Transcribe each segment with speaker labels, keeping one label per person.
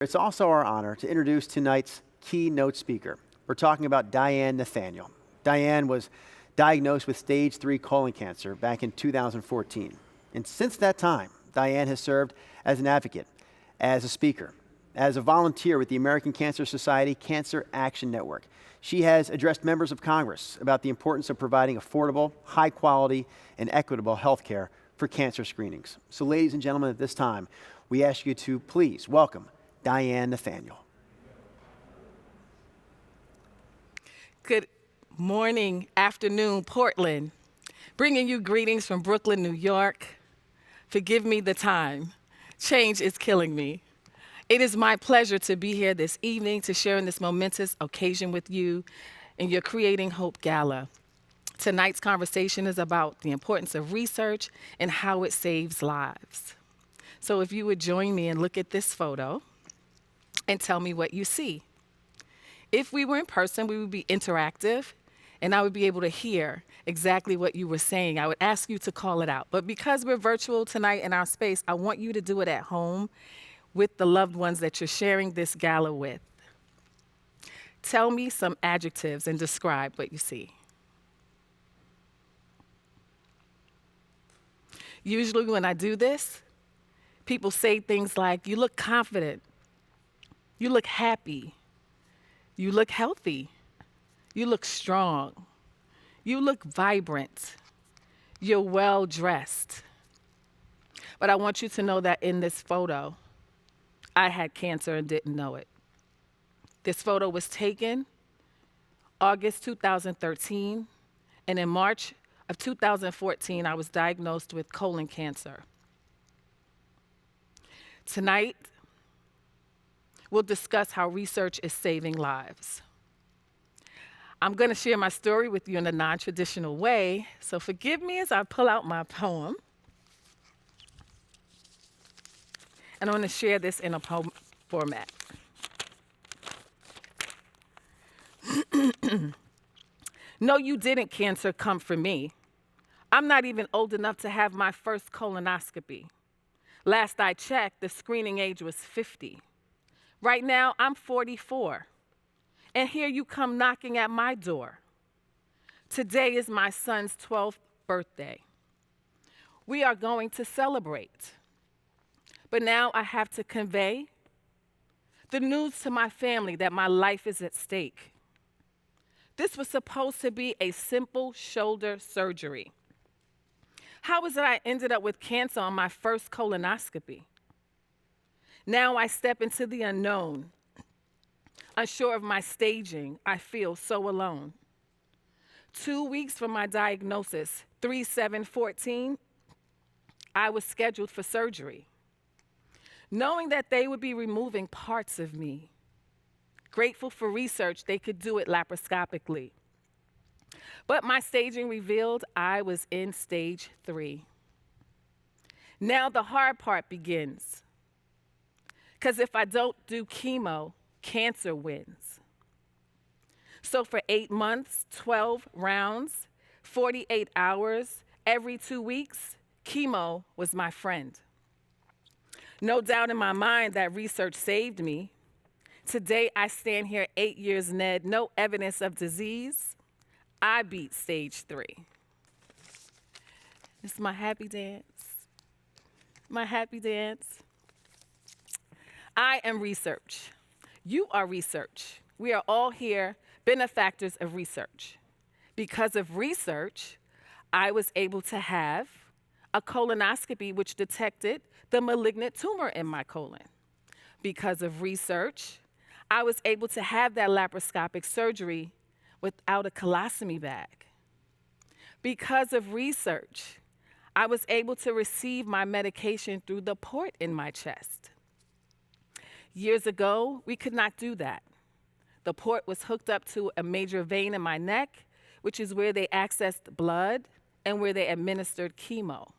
Speaker 1: It's also our honor to introduce tonight's keynote speaker. We're talking about Diane Nathaniel. Diane was diagnosed with stage 3 colon cancer back in 2014. And since that time, Diane has served as an advocate, as a speaker, as a volunteer with the American Cancer Society Cancer Action Network. She has addressed members of Congress about the importance of providing affordable, high quality, and equitable health care for cancer screenings. So ladies and gentlemen, at this time, we ask you to please welcome Diane Nathaniel.
Speaker 2: Good morning, afternoon, Portland. Bringing you greetings from Brooklyn, New York. Forgive me the time. Change is killing me. It is my pleasure to be here this evening to share in this momentous occasion with you in your Creating Hope Gala. Tonight's conversation is about the importance of research and how it saves lives. So if you would join me and look at this photo and tell me what you see. If we were in person, we would be interactive, and I would be able to hear exactly what you were saying. I would ask you to call it out. But because we're virtual tonight in our space, I want you to do it at home with the loved ones that you're sharing this gala with. Tell me some adjectives and describe what you see. Usually when I do this, people say things like, you look confident, you look happy, you look healthy, you look strong, you look vibrant, you're well dressed. But I want you to know that in this photo, I had cancer and didn't know it. This photo was taken August 2013, and in March of 2014, I was diagnosed with colon cancer. Tonight, we'll discuss how research is saving lives. I'm going to share my story with you in a non-traditional way, so forgive me as I pull out my poem. And I'm going to share this in a poem format. No, you didn't, cancer, come for me. I'm not even old enough to have my first colonoscopy. Last I checked, the screening age was 50. Right now, I'm 44. And here you come knocking at my door. Today is my son's 12th birthday. We are going to celebrate. But now I have to convey the news to my family that my life is at stake. This was supposed to be a simple shoulder surgery. How is it I ended up with cancer on my first colonoscopy? Now I step into the unknown. Unsure of my staging, I feel so alone. 2 weeks from my diagnosis, 3/7/14, I was scheduled for surgery. Knowing that they would be removing parts of me. Grateful for research, they could do it laparoscopically. But my staging revealed I was in stage 3. Now the hard part begins. Because if I don't do chemo, cancer wins. So for 8 months, 12 rounds, 48 hours, every 2 weeks, chemo was my friend. No doubt in my mind that research saved me. Today I stand here 8 years Ned, no evidence of disease. I beat stage 3. This is my happy dance. My happy dance. I am research. You are research. We are all here benefactors of research. Because of research, I was able to have a colonoscopy which detected the malignant tumor in my colon. Because of research, I was able to have that laparoscopic surgery without a colostomy bag. Because of research, I was able to receive my medication through the port in my chest. Years ago, we could not do that. The port was hooked up to a major vein in my neck, which is where they accessed blood and where they administered chemo.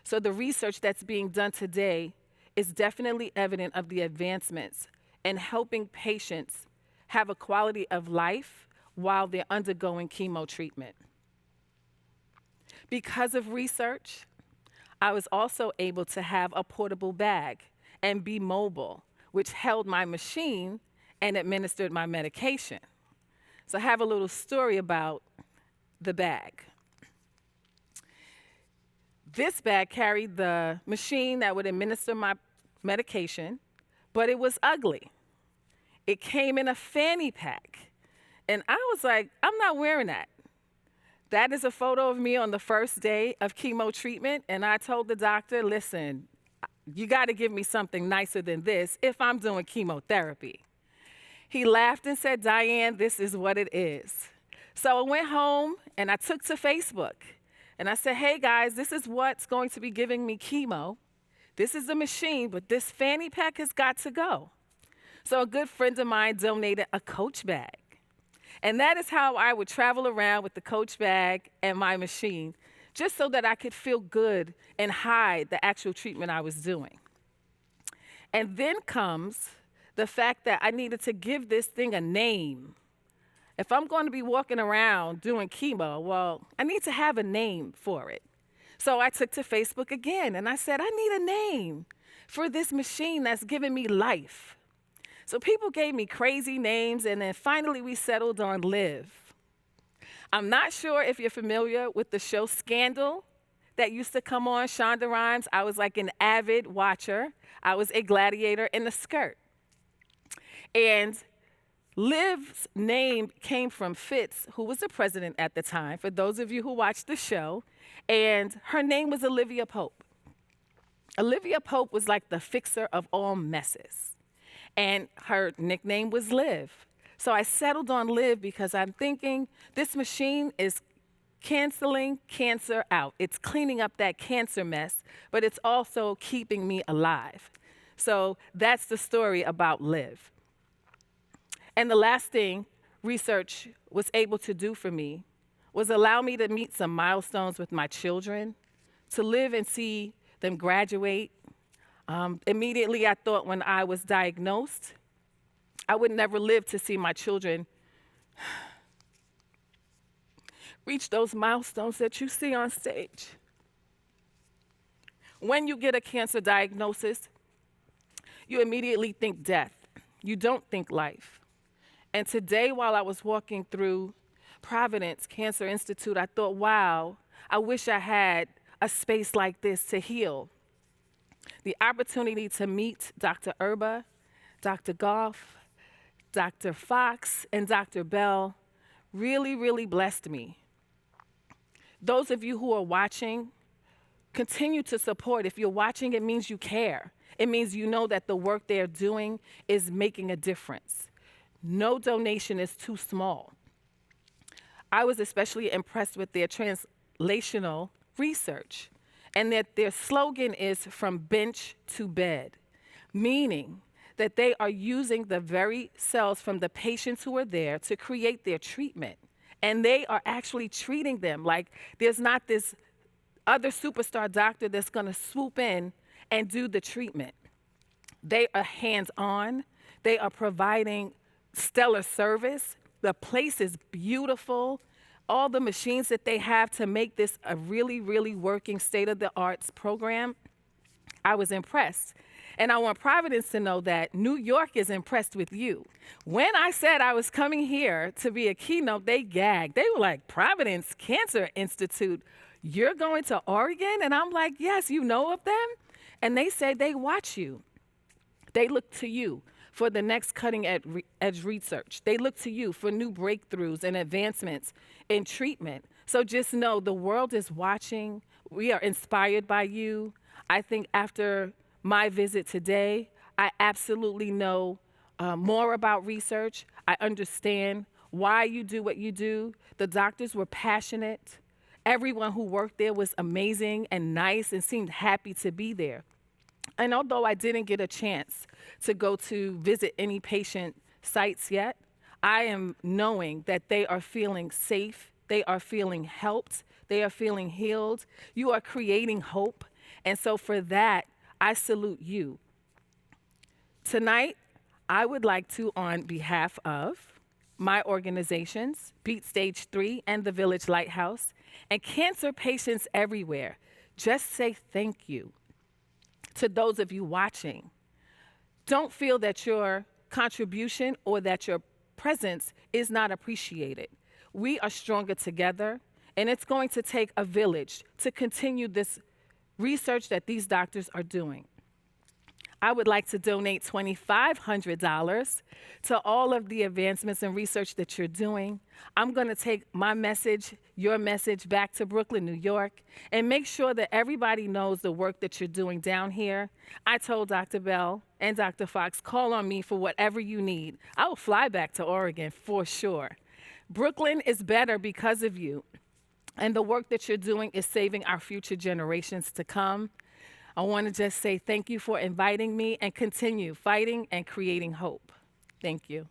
Speaker 2: So the research that's being done today is definitely evident of the advancements in helping patients have a quality of life while they're undergoing chemo treatment. Because of research, I was also able to have a portable bag and be mobile which held my machine and administered my medication. So I have a little story about the bag. This bag carried the machine that would administer my medication, but it was ugly. It came in a fanny pack. And I was like, I'm not wearing that. That is a photo of me on the first day of chemo treatment. And I told the doctor, listen, you got to give me something nicer than this if I'm doing chemotherapy. He laughed and said, Diane, this is what it is. So I went home and I took to Facebook. And I said, hey guys, this is what's going to be giving me chemo. This is the machine, but this fanny pack has got to go. So a good friend of mine donated a Coach bag. And that is how I would travel around with the Coach bag and my machine, just so that I could feel good and hide the actual treatment I was doing. And then comes the fact that I needed to give this thing a name. If I'm going to be walking around doing chemo, well, I need to have a name for it. So I took to Facebook again, and I said, I need a name for this machine that's giving me life. So people gave me crazy names, and then finally we settled on Live. I'm not sure if you're familiar with the show Scandal that used to come on, Shonda Rhimes. I was like an avid watcher. I was a gladiator in a skirt. And Liv's name came from Fitz, who was the president at the time, for those of you who watched the show, and her name was Olivia Pope. Olivia Pope was like the fixer of all messes, and her nickname was Liv. So I settled on Liv because I'm thinking this machine is canceling cancer out. It's cleaning up that cancer mess, but it's also keeping me alive. So that's the story about Liv. And the last thing research was able to do for me was allow me to meet some milestones with my children, to live and see them graduate. Immediately, I thought when I was diagnosed, I would never live to see my children reach those milestones that you see on stage. When you get a cancer diagnosis, you immediately think death. You don't think life. And today, while I was walking through Providence Cancer Institute, I thought, wow, I wish I had a space like this to heal. The opportunity to meet Dr. Erba, Dr. Goff, Dr. Fox, and Dr. Bell really, really blessed me. Those of you who are watching, continue to support. If you're watching, it means you care. It means you know that the work they're doing is making a difference. No donation is too small. I was especially impressed with their translational research, and that their slogan is from bench to bed, meaning that they are using the very cells from the patients who are there to create their treatment. And they are actually treating them like there's not this other superstar doctor that's going to swoop in and do the treatment. They are hands-on. They are providing stellar service. The place is beautiful. All the machines that they have to make this a really, really working state-of-the-arts program, I was impressed. And I want Providence to know that New York is impressed with you. When I said I was coming here to be a keynote, they gagged. They were like, Providence Cancer Institute, you're going to Oregon? And I'm like, yes, you know of them? And they said they watch you. They look to you for the next cutting edge research. They look to you for new breakthroughs and advancements in treatment. So just know the world is watching. We are inspired by you. I think after my visit today, I absolutely know more about research. I understand why you do what you do. The doctors were passionate. Everyone who worked there was amazing and nice and seemed happy to be there. And although I didn't get a chance to go to visit any patient sites yet, I am knowing that they are feeling safe, they are feeling helped, they are feeling healed. You are creating hope. And so for that, I salute you. Tonight, I would like to, on behalf of my organizations, Beat Stage 3 and the Village Lighthouse, and cancer patients everywhere, just say thank you to those of you watching. Don't feel that your contribution or that your presence is not appreciated. We are stronger together, and it's going to take a village to continue this research that these doctors are doing. I would like to donate $2,500 to all of the advancements and research that you're doing. I'm going to take my message, your message, back to Brooklyn, New York, and make sure that everybody knows the work that you're doing down here. I told Dr. Bell and Dr. Fox, call on me for whatever you need. I will fly back to Oregon for sure. Brooklyn is better because of you, and the work that you're doing is saving our future generations to come. I want to just say thank you for inviting me and continue fighting and creating hope. Thank you.